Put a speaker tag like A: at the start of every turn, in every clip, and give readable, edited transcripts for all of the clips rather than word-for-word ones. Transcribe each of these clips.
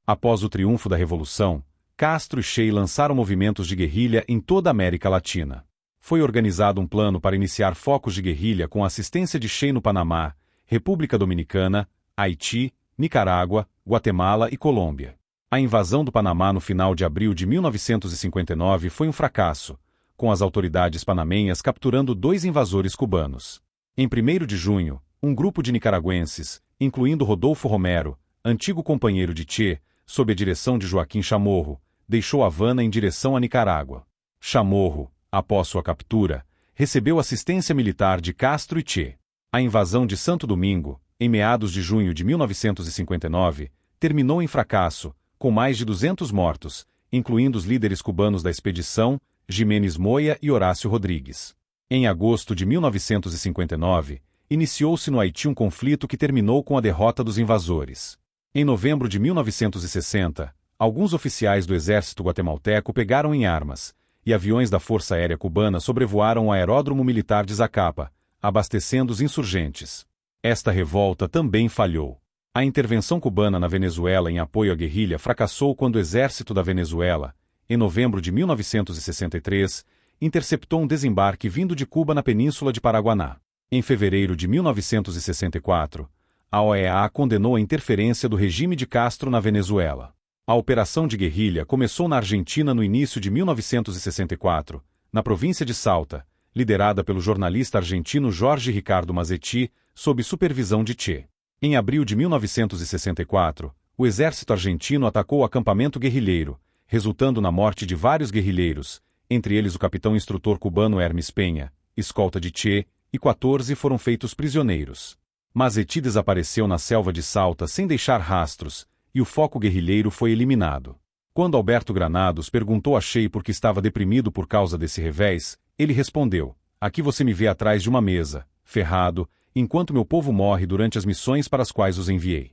A: Após o triunfo da Revolução, Castro e Che lançaram movimentos de guerrilha em toda a América Latina. Foi organizado um plano para iniciar focos de guerrilha com a assistência de Che no Panamá, República Dominicana, Haiti, Nicarágua, Guatemala e Colômbia. A invasão do Panamá no final de abril de 1959 foi um fracasso, com as autoridades panamenhas capturando 2 invasores cubanos. Em 1º de junho, um grupo de nicaragüenses, incluindo Rodolfo Romero, antigo companheiro de Che, sob a direção de Joaquim Chamorro, deixou Havana em direção a Nicarágua. Chamorro, após sua captura, recebeu assistência militar de Castro e Che. A invasão de Santo Domingo, em meados de junho de 1959, terminou em fracasso, com mais de 200 mortos, incluindo os líderes cubanos da expedição, Jiménez Moya e Horácio Rodrigues. Em agosto de 1959, iniciou-se no Haiti um conflito que terminou com a derrota dos invasores. Em novembro de 1960, alguns oficiais do exército guatemalteco pegaram em armas, e aviões da Força Aérea Cubana sobrevoaram o aeródromo militar de Zacapa, abastecendo os insurgentes. Esta revolta também falhou. A intervenção cubana na Venezuela em apoio à guerrilha fracassou quando o exército da Venezuela, em novembro de 1963, interceptou um desembarque vindo de Cuba na península de Paraguaná. Em fevereiro de 1964, a OEA condenou a interferência do regime de Castro na Venezuela. A operação de guerrilha começou na Argentina no início de 1964, na província de Salta, liderada pelo jornalista argentino Jorge Ricardo Mazzetti, sob supervisão de Che. Em abril de 1964, o exército argentino atacou o acampamento guerrilheiro, resultando na morte de vários guerrilheiros, entre eles o capitão instrutor cubano Hermes Penha, escolta de Che, e 14 foram feitos prisioneiros. Mazzetti desapareceu na selva de Salta sem deixar rastros, e o foco guerrilheiro foi eliminado. Quando Alberto Granados perguntou a Che por que estava deprimido por causa desse revés, ele respondeu: "Aqui você me vê atrás de uma mesa, ferrado, enquanto meu povo morre durante as missões para as quais os enviei."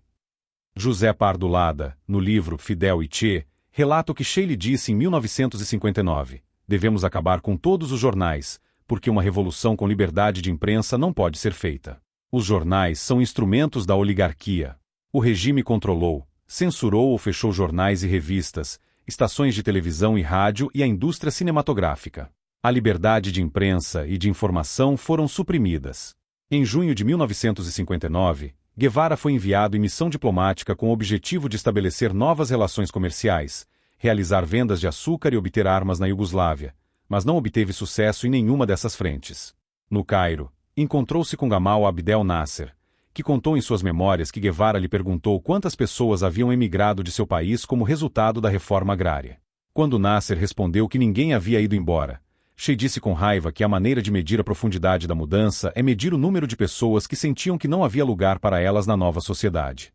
A: José Pardo Lada, no livro Fidel e Che, relata o que Che lhe disse em 1959: "Devemos acabar com todos os jornais, porque uma revolução com liberdade de imprensa não pode ser feita. Os jornais são instrumentos da oligarquia. O regime controlou, censurou ou fechou jornais e revistas, estações de televisão e rádio e a indústria cinematográfica. A liberdade de imprensa e de informação foram suprimidas." Em junho de 1959, Guevara foi enviado em missão diplomática com o objetivo de estabelecer novas relações comerciais, realizar vendas de açúcar e obter armas na Iugoslávia, mas não obteve sucesso em nenhuma dessas frentes. No Cairo, encontrou-se com Gamal Abdel Nasser, que contou em suas memórias que Guevara lhe perguntou quantas pessoas haviam emigrado de seu país como resultado da reforma agrária. Quando Nasser respondeu que ninguém havia ido embora, Che disse com raiva que a maneira de medir a profundidade da mudança é medir o número de pessoas que sentiam que não havia lugar para elas na nova sociedade.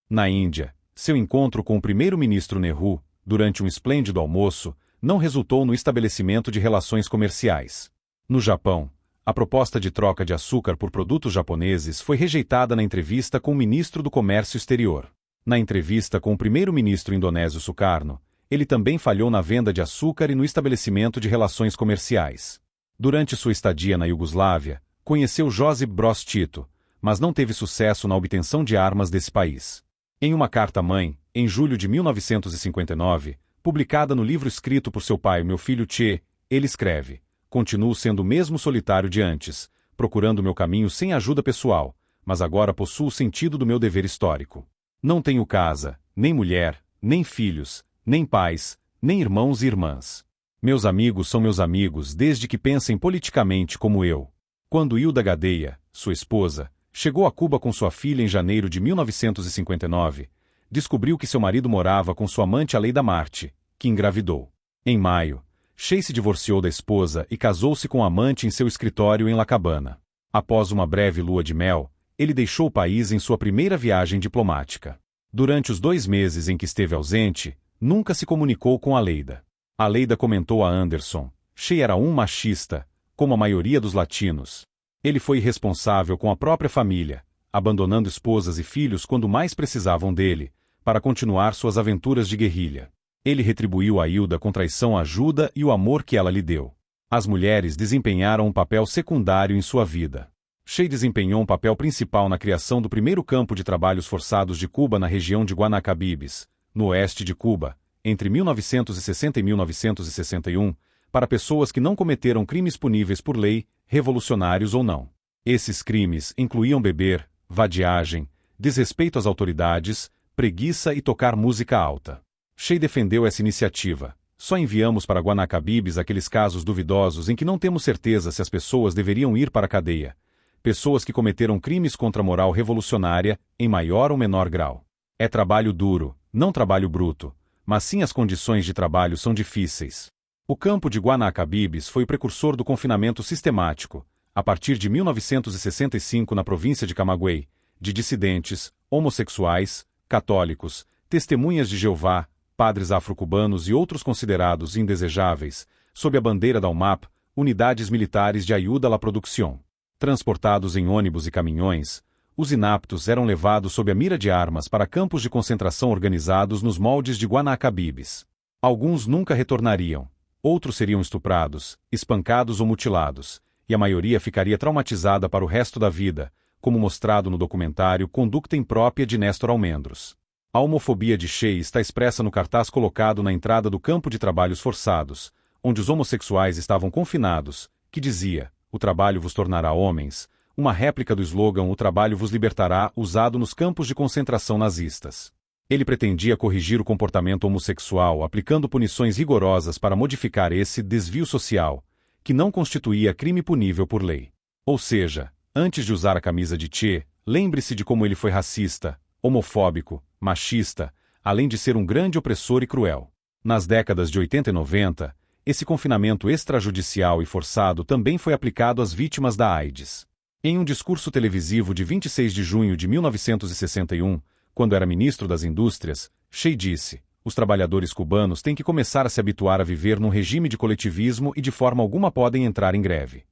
A: Na Índia, seu encontro com o primeiro-ministro Nehru, durante um esplêndido almoço, não resultou no estabelecimento de relações comerciais. No Japão, a proposta de troca de açúcar por produtos japoneses foi rejeitada na entrevista com o ministro do Comércio Exterior. Na entrevista com o primeiro-ministro indonésio Sukarno, ele também falhou na venda de açúcar e no estabelecimento de relações comerciais. Durante sua estadia na Iugoslávia, conheceu Josip Broz Tito, mas não teve sucesso na obtenção de armas desse país. Em uma carta-mãe, em julho de 1959, publicada no livro escrito por seu pai, Meu Filho Che, ele escreve: "Continuo sendo o mesmo solitário de antes, procurando meu caminho sem ajuda pessoal, mas agora possuo o sentido do meu dever histórico. Não tenho casa, nem mulher, nem filhos, nem pais, nem irmãos e irmãs. Meus amigos são meus amigos desde que pensem politicamente como eu." Quando Hilda Gadeia, sua esposa, chegou a Cuba com sua filha em janeiro de 1959, descobriu que seu marido morava com sua amante Aleida Marte, que engravidou. Em maio, Che se divorciou da esposa e casou-se com a amante em seu escritório em La Cabana. Após uma breve lua de mel, ele deixou o país em sua primeira viagem diplomática. Durante os 2 meses em que esteve ausente, nunca se comunicou com Aleida. Aleida comentou a Anderson: "Che era um machista, como a maioria dos latinos. Ele foi irresponsável com a própria família, abandonando esposas e filhos quando mais precisavam dele, para continuar suas aventuras de guerrilha. Ele retribuiu a Hilda com traição a ajuda e o amor que ela lhe deu. As mulheres desempenharam um papel secundário em sua vida. Che desempenhou um papel principal na criação do primeiro campo de trabalhos forçados de Cuba na região de Guanacabibes, no oeste de Cuba, entre 1960 e 1961, para pessoas que não cometeram crimes puníveis por lei, revolucionários ou não. Esses crimes incluíam beber, vadiagem, desrespeito às autoridades, preguiça e tocar música alta. Che defendeu essa iniciativa. Só enviamos para Guanacabibes aqueles casos duvidosos em que não temos certeza se as pessoas deveriam ir para a cadeia. Pessoas que cometeram crimes contra a moral revolucionária, em maior ou menor grau. É trabalho duro, não trabalho bruto, mas sim as condições de trabalho são difíceis. O campo de Guanacabibes foi o precursor do confinamento sistemático, a partir de 1965 na província de Camagüey, de dissidentes, homossexuais, católicos, testemunhas de Jeová, padres afro-cubanos e outros considerados indesejáveis, sob a bandeira da UMAP, unidades militares de ajuda à la producción. Transportados em ônibus e caminhões, os inaptos eram levados sob a mira de armas para campos de concentração organizados nos moldes de Guanacabibes. Alguns nunca retornariam, outros seriam estuprados, espancados ou mutilados, e a maioria ficaria traumatizada para o resto da vida, como mostrado no documentário Conducta Imprópria de Néstor Almendros. A homofobia de Che está expressa no cartaz colocado na entrada do campo de trabalhos forçados, onde os homossexuais estavam confinados, que dizia: "O trabalho vos tornará homens", uma réplica do slogan "O trabalho vos libertará", usado nos campos de concentração nazistas. Ele pretendia corrigir o comportamento homossexual aplicando punições rigorosas para modificar esse desvio social, que não constituía crime punível por lei. Ou seja, antes de usar a camisa de Che, lembre-se de como ele foi racista, homofóbico, machista, além de ser um grande opressor e cruel. Nas décadas de 80 e 90, esse confinamento extrajudicial e forçado também foi aplicado às vítimas da AIDS. Em um discurso televisivo de 26 de junho de 1961, quando era ministro das Indústrias, Che disse: "Os trabalhadores cubanos têm que começar a se habituar a viver num regime de coletivismo e de forma alguma podem entrar em greve."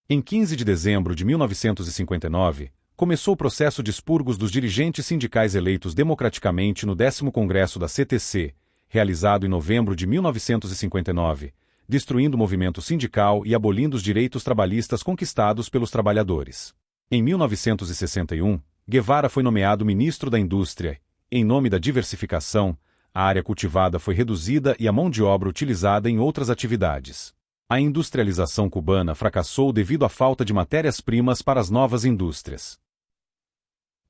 A: Em 15 de dezembro de 1959, começou o processo de expurgos dos dirigentes sindicais eleitos democraticamente no 10º Congresso da CTC, realizado em novembro de 1959, destruindo o movimento sindical e abolindo os direitos trabalhistas conquistados pelos trabalhadores. Em 1961, Guevara foi nomeado ministro da Indústria. Em nome da diversificação, a área cultivada foi reduzida e a mão de obra utilizada em outras atividades. A industrialização cubana fracassou devido à falta de matérias-primas para as novas indústrias.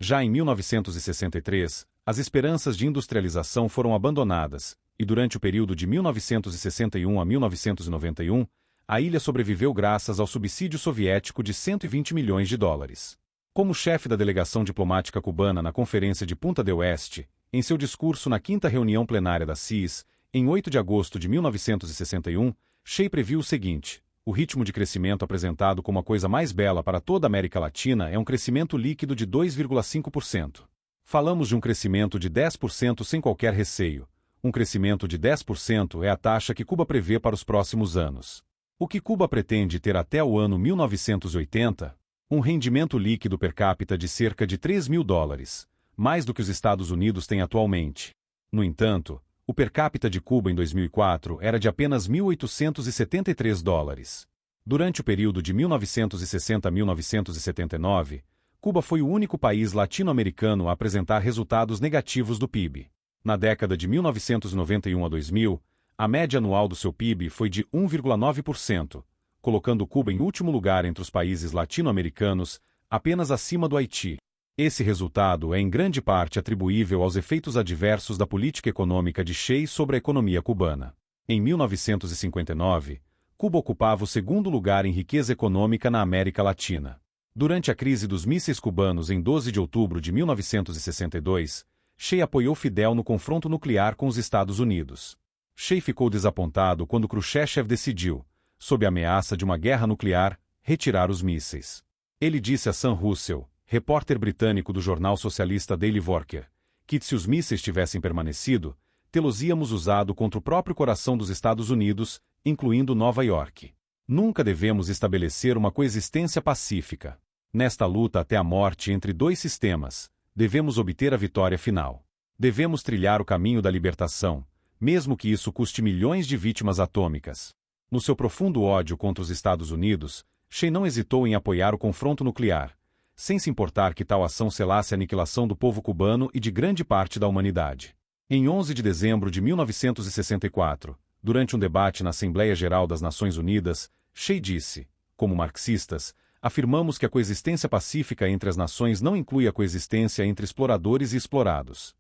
A: Já em 1963, as esperanças de industrialização foram abandonadas, e durante o período de 1961 a 1991, a ilha sobreviveu graças ao subsídio soviético de 120 milhões de dólares. Como chefe da delegação diplomática cubana na Conferência de Punta del Este, em seu discurso na 5ª reunião plenária da CIS, em 8 de agosto de 1961, Che previu o seguinte: "O ritmo de crescimento apresentado como a coisa mais bela para toda a América Latina é um crescimento líquido de 2,5%. Falamos de um crescimento de 10% sem qualquer receio. Um crescimento de 10% é a taxa que Cuba prevê para os próximos anos. O que Cuba pretende ter até o ano 1980? Um rendimento líquido per capita de cerca de 3 mil dólares, mais do que os Estados Unidos têm atualmente. No entanto, o per capita de Cuba em 2004 era de apenas 1.873 dólares. Durante o período de 1960 a 1979, Cuba foi o único país latino-americano a apresentar resultados negativos do PIB. Na década de 1991 a 2000, a média anual do seu PIB foi de 1,9%, colocando Cuba em último lugar entre os países latino-americanos, apenas acima do Haiti. Esse resultado é em grande parte atribuível aos efeitos adversos da política econômica de Che sobre a economia cubana. Em 1959, Cuba ocupava o 2º lugar em riqueza econômica na América Latina. Durante a crise dos mísseis cubanos em 12 de outubro de 1962, Che apoiou Fidel no confronto nuclear com os Estados Unidos. Che ficou desapontado quando Khrushchev decidiu, sob a ameaça de uma guerra nuclear, retirar os mísseis. Ele disse a Sam Russell, repórter britânico do jornal socialista Daily Worker, que se os mísseis tivessem permanecido, tê-los-íamos usado contra o próprio coração dos Estados Unidos, incluindo Nova York. Nunca devemos estabelecer uma coexistência pacífica. Nesta luta até a morte entre dois sistemas, devemos obter a vitória final. Devemos trilhar o caminho da libertação, mesmo que isso custe milhões de vítimas atômicas. No seu profundo ódio contra os Estados Unidos, Che não hesitou em apoiar o confronto nuclear, sem se importar que tal ação selasse a aniquilação do povo cubano e de grande parte da humanidade. Em 11 de dezembro de 1964, durante um debate na Assembleia Geral das Nações Unidas, Che disse: como marxistas, afirmamos que a coexistência pacífica entre as nações não inclui a coexistência entre exploradores e explorados.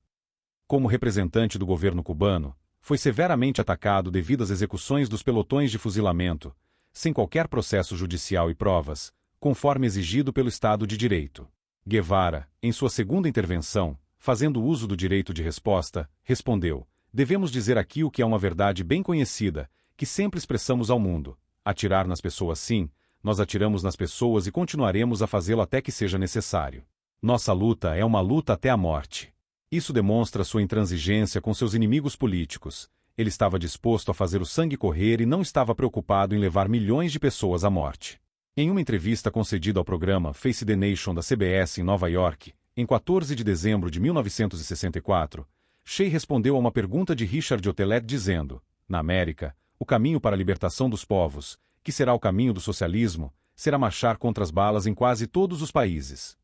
A: Como representante do governo cubano, foi severamente atacado devido às execuções dos pelotões de fuzilamento, sem qualquer processo judicial e provas, conforme exigido pelo Estado de Direito. Guevara, em sua segunda intervenção, fazendo uso do direito de resposta, respondeu: devemos dizer aqui o que é uma verdade bem conhecida, que sempre expressamos ao mundo. Atirar nas pessoas sim, nós atiramos nas pessoas e continuaremos a fazê-lo até que seja necessário. Nossa luta é uma luta até a morte. Isso demonstra sua intransigência com seus inimigos políticos. Ele estava disposto a fazer o sangue correr e não estava preocupado em levar milhões de pessoas à morte. Em uma entrevista concedida ao programa Face the Nation da CBS em Nova York, em 14 de dezembro de 1964, Che respondeu a uma pergunta de Richard Otelet dizendo: na América, o caminho para a libertação dos povos, que será o caminho do socialismo, será marchar contra as balas em quase todos os países.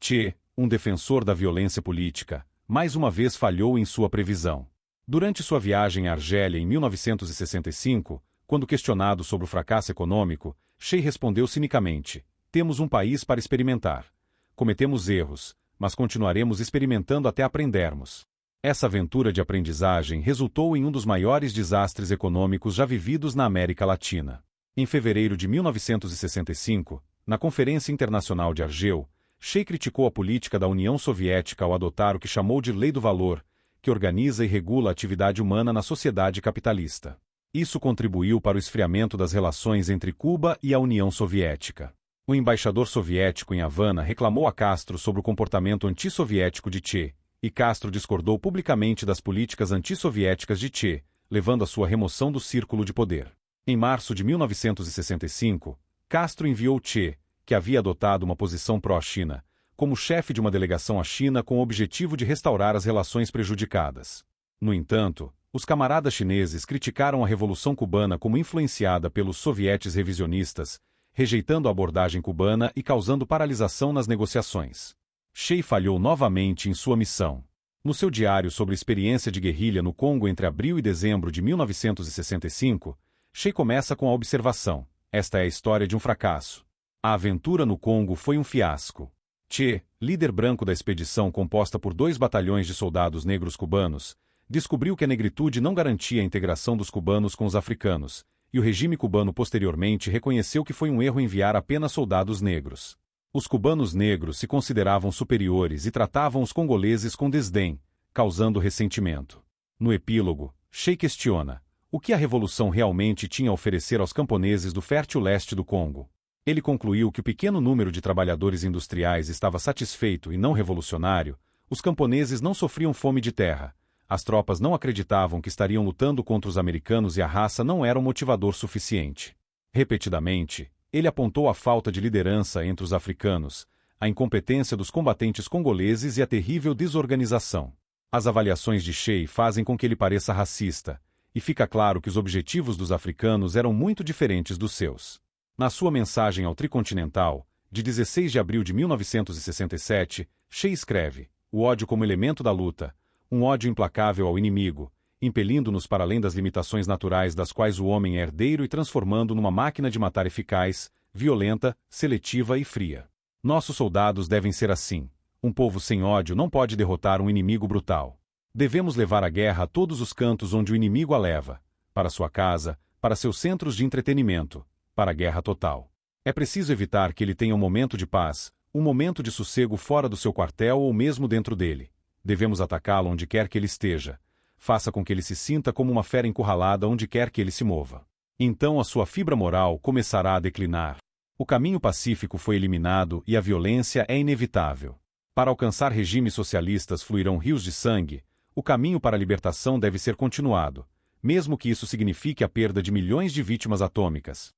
A: Che, um defensor da violência política, mais uma vez falhou em sua previsão. Durante sua viagem à Argélia em 1965, quando questionado sobre o fracasso econômico, Che respondeu cinicamente: temos um país para experimentar. Cometemos erros, mas continuaremos experimentando até aprendermos. Essa aventura de aprendizagem resultou em um dos maiores desastres econômicos já vividos na América Latina. Em fevereiro de 1965, na Conferência Internacional de Argel, Che criticou a política da União Soviética ao adotar o que chamou de Lei do Valor, que organiza e regula a atividade humana na sociedade capitalista. Isso contribuiu para o esfriamento das relações entre Cuba e a União Soviética. O embaixador soviético em Havana reclamou a Castro sobre o comportamento antissoviético de Che, e Castro discordou publicamente das políticas antissoviéticas de Che, levando à sua remoção do círculo de poder. Em março de 1965, Castro enviou Che, que havia adotado uma posição pró-China, como chefe de uma delegação à China com o objetivo de restaurar as relações prejudicadas. No entanto, os camaradas chineses criticaram a Revolução Cubana como influenciada pelos sovietes revisionistas, rejeitando a abordagem cubana e causando paralisação nas negociações. Che falhou novamente em sua missão. No seu diário sobre experiência de guerrilha no Congo entre abril e dezembro de 1965, Che começa com a observação: esta é a história de um fracasso. A aventura no Congo foi um fiasco. Che, líder branco da expedição composta por 2 batalhões de soldados negros cubanos, descobriu que a negritude não garantia a integração dos cubanos com os africanos, e o regime cubano posteriormente reconheceu que foi um erro enviar apenas soldados negros. Os cubanos negros se consideravam superiores e tratavam os congoleses com desdém, causando ressentimento. No epílogo, Che questiona: o que a revolução realmente tinha a oferecer aos camponeses do fértil leste do Congo? Ele concluiu que o pequeno número de trabalhadores industriais estava satisfeito e não revolucionário, os camponeses não sofriam fome de terra, as tropas não acreditavam que estariam lutando contra os americanos e a raça não era um motivador suficiente. Repetidamente, ele apontou a falta de liderança entre os africanos, a incompetência dos combatentes congoleses e a terrível desorganização. As avaliações de Che fazem com que ele pareça racista, e fica claro que os objetivos dos africanos eram muito diferentes dos seus. Na sua mensagem ao Tricontinental, de 16 de abril de 1967, Che escreve: o ódio como elemento da luta, um ódio implacável ao inimigo, impelindo-nos para além das limitações naturais das quais o homem é herdeiro e transformando numa máquina de matar eficaz, violenta, seletiva e fria. Nossos soldados devem ser assim. Um povo sem ódio não pode derrotar um inimigo brutal. Devemos levar a guerra a todos os cantos onde o inimigo a leva, para sua casa, para seus centros de entretenimento, para a guerra total. É preciso evitar que ele tenha um momento de paz, um momento de sossego fora do seu quartel ou mesmo dentro dele. Devemos atacá-lo onde quer que ele esteja. Faça com que ele se sinta como uma fera encurralada onde quer que ele se mova. Então a sua fibra moral começará a declinar. O caminho pacífico foi eliminado e a violência é inevitável. Para alcançar regimes socialistas fluirão rios de sangue, o caminho para a libertação deve ser continuado, mesmo que isso signifique a perda de milhões de vítimas atômicas.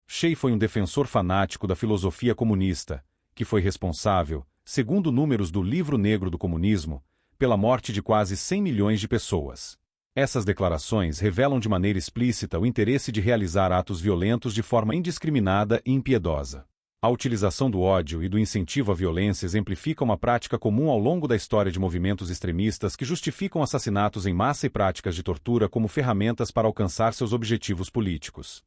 A: Che foi um defensor fanático da filosofia comunista, que foi responsável, segundo números do Livro Negro do Comunismo, pela morte de quase 100 milhões de pessoas. Essas declarações revelam de maneira explícita o interesse de realizar atos violentos de forma indiscriminada e impiedosa. A utilização do ódio e do incentivo à violência exemplifica uma prática comum ao longo da história de movimentos extremistas que justificam assassinatos em massa e práticas de tortura como ferramentas para alcançar seus objetivos políticos.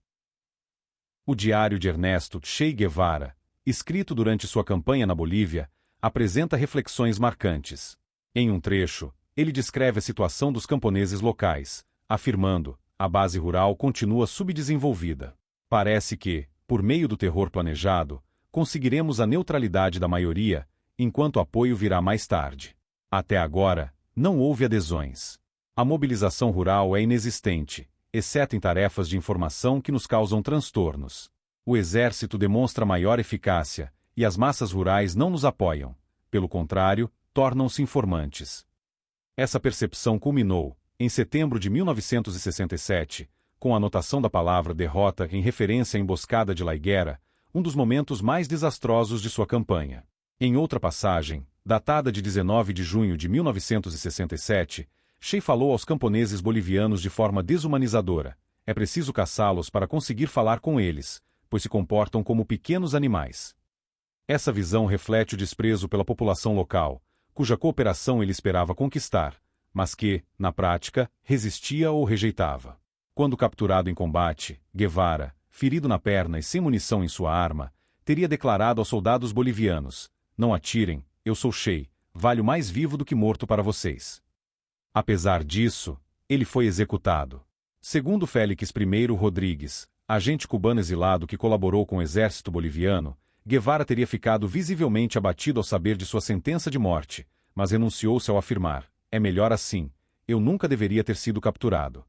A: O Diário de Ernesto Che Guevara, escrito durante sua campanha na Bolívia, apresenta reflexões marcantes. Em um trecho, ele descreve a situação dos camponeses locais, afirmando: a base rural continua subdesenvolvida. Parece que, por meio do terror planejado, conseguiremos a neutralidade da maioria, enquanto o apoio virá mais tarde. Até agora, não houve adesões. A mobilização rural é inexistente, exceto em tarefas de informação que nos causam transtornos. O exército demonstra maior eficácia, e as massas rurais não nos apoiam. Pelo contrário, tornam-se informantes. Essa percepção culminou, em setembro de 1967, com a anotação da palavra derrota em referência à emboscada de La Higuera, um dos momentos mais desastrosos de sua campanha. Em outra passagem, datada de 19 de junho de 1967, Che falou aos camponeses bolivianos de forma desumanizadora: é preciso caçá-los para conseguir falar com eles, pois se comportam como pequenos animais. Essa visão reflete o desprezo pela população local, cuja cooperação ele esperava conquistar, mas que, na prática, resistia ou rejeitava. Quando capturado em combate, Guevara, ferido na perna e sem munição em sua arma, teria declarado aos soldados bolivianos: não atirem, eu sou Che, valho mais vivo do que morto para vocês. Apesar disso, ele foi executado. Segundo Félix I Rodrigues, agente cubano exilado que colaborou com o exército boliviano, Guevara teria ficado visivelmente abatido ao saber de sua sentença de morte, mas renunciou-se ao afirmar: é melhor assim, eu nunca deveria ter sido capturado.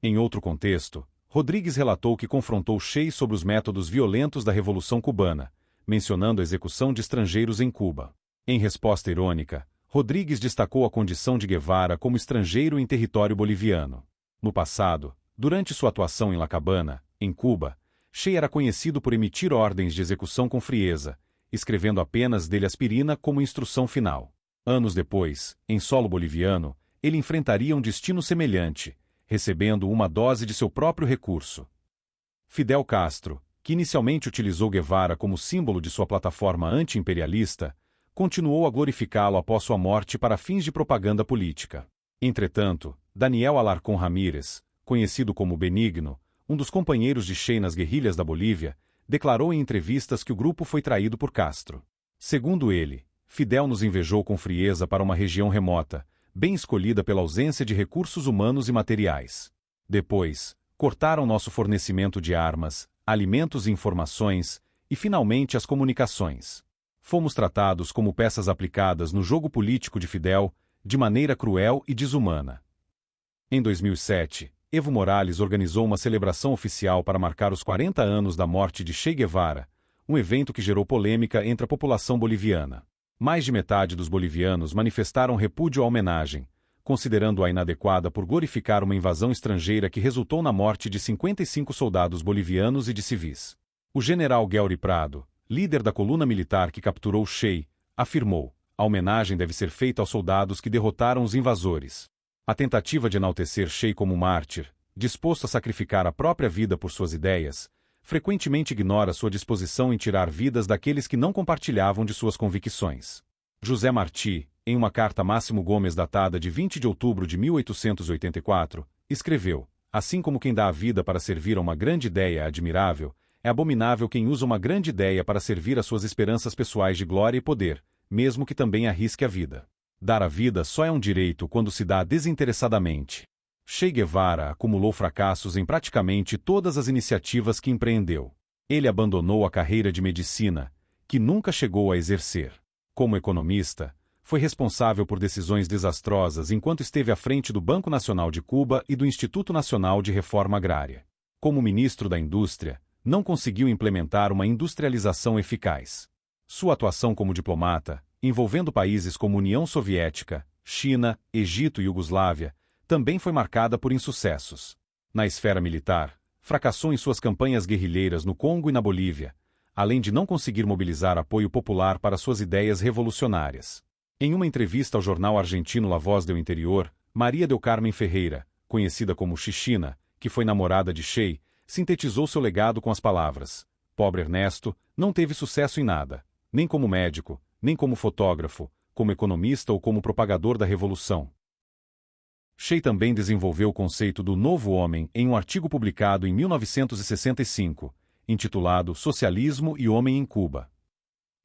A: Em outro contexto, Rodrigues relatou que confrontou Che sobre os métodos violentos da Revolução Cubana, mencionando a execução de estrangeiros em Cuba. Em resposta irônica, Rodrigues destacou a condição de Guevara como estrangeiro em território boliviano. No passado, durante sua atuação em La Habana, em Cuba, Che era conhecido por emitir ordens de execução com frieza, escrevendo apenas dele aspirina como instrução final. Anos depois, em solo boliviano, ele enfrentaria um destino semelhante, recebendo uma dose de seu próprio recurso. Fidel Castro, que inicialmente utilizou Guevara como símbolo de sua plataforma anti-imperialista, continuou a glorificá-lo após sua morte para fins de propaganda política. Entretanto, Daniel Alarcón Ramírez, conhecido como Benigno, um dos companheiros de Che nas guerrilhas da Bolívia, declarou em entrevistas que o grupo foi traído por Castro. Segundo ele, Fidel nos invejou com frieza para uma região remota, bem escolhida pela ausência de recursos humanos e materiais. Depois, cortaram nosso fornecimento de armas, alimentos e informações, e finalmente as comunicações. Fomos tratados como peças aplicadas no jogo político de Fidel, de maneira cruel e desumana. Em 2007, Evo Morales organizou uma celebração oficial para marcar os 40 anos da morte de Che Guevara, um evento que gerou polêmica entre a população boliviana. Mais de metade dos bolivianos manifestaram repúdio à homenagem, considerando-a inadequada por glorificar uma invasão estrangeira que resultou na morte de 55 soldados bolivianos e de civis. O general Guelri Prado, líder da coluna militar que capturou Che, afirmou: a homenagem deve ser feita aos soldados que derrotaram os invasores. A tentativa de enaltecer Che como mártir, disposto a sacrificar a própria vida por suas ideias, frequentemente ignora sua disposição em tirar vidas daqueles que não compartilhavam de suas convicções. José Martí, em uma carta a Máximo Gomes datada de 20 de outubro de 1884, escreveu: assim como quem dá a vida para servir a uma grande ideia é admirável, é abominável quem usa uma grande ideia para servir às suas esperanças pessoais de glória e poder, mesmo que também arrisque a vida. Dar a vida só é um direito quando se dá desinteressadamente. Che Guevara acumulou fracassos em praticamente todas as iniciativas que empreendeu. Ele abandonou a carreira de medicina, que nunca chegou a exercer. Como economista, foi responsável por decisões desastrosas enquanto esteve à frente do Banco Nacional de Cuba e do Instituto Nacional de Reforma Agrária. Como ministro da Indústria, não conseguiu implementar uma industrialização eficaz. Sua atuação como diplomata, envolvendo países como União Soviética, China, Egito e Iugoslávia, também foi marcada por insucessos. Na esfera militar, fracassou em suas campanhas guerrilheiras no Congo e na Bolívia, além de não conseguir mobilizar apoio popular para suas ideias revolucionárias. Em uma entrevista ao jornal argentino La Voz del Interior, Maria del Carmen Ferreira, conhecida como Chichina, que foi namorada de Che, sintetizou seu legado com as palavras: Pobre Ernesto não teve sucesso em nada, nem como médico, nem como fotógrafo, como economista ou como propagador da Revolução. Shea também desenvolveu o conceito do novo homem em um artigo publicado em 1965, intitulado Socialismo e Homem em Cuba.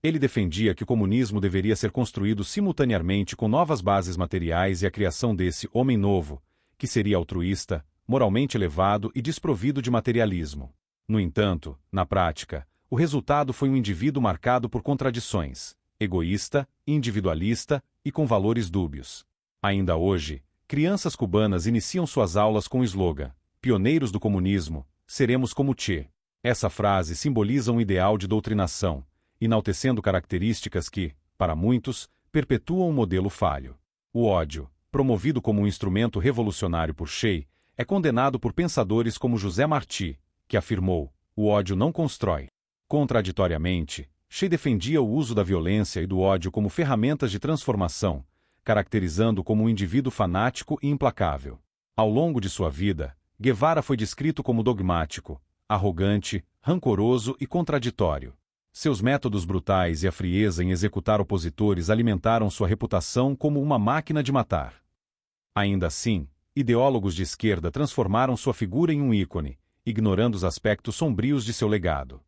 A: Ele defendia que o comunismo deveria ser construído simultaneamente com novas bases materiais e a criação desse homem novo, que seria altruísta, moralmente elevado e desprovido de materialismo. No entanto, na prática, o resultado foi um indivíduo marcado por contradições, egoísta, individualista e com valores dúbios. Ainda hoje, crianças cubanas iniciam suas aulas com o slogan: "Pioneiros do comunismo, seremos como Che". Essa frase simboliza um ideal de doutrinação, enaltecendo características que, para muitos, perpetuam um modelo falho. O ódio, promovido como um instrumento revolucionário por Shea, é condenado por pensadores como José Martí, que afirmou: "O ódio não constrói". Contraditoriamente, Shea defendia o uso da violência e do ódio como ferramentas de transformação, caracterizando-o como um indivíduo fanático e implacável. Ao longo de sua vida, Guevara foi descrito como dogmático, arrogante, rancoroso e contraditório. Seus métodos brutais e a frieza em executar opositores alimentaram sua reputação como uma máquina de matar. Ainda assim, ideólogos de esquerda transformaram sua figura em um ícone, ignorando os aspectos sombrios de seu legado.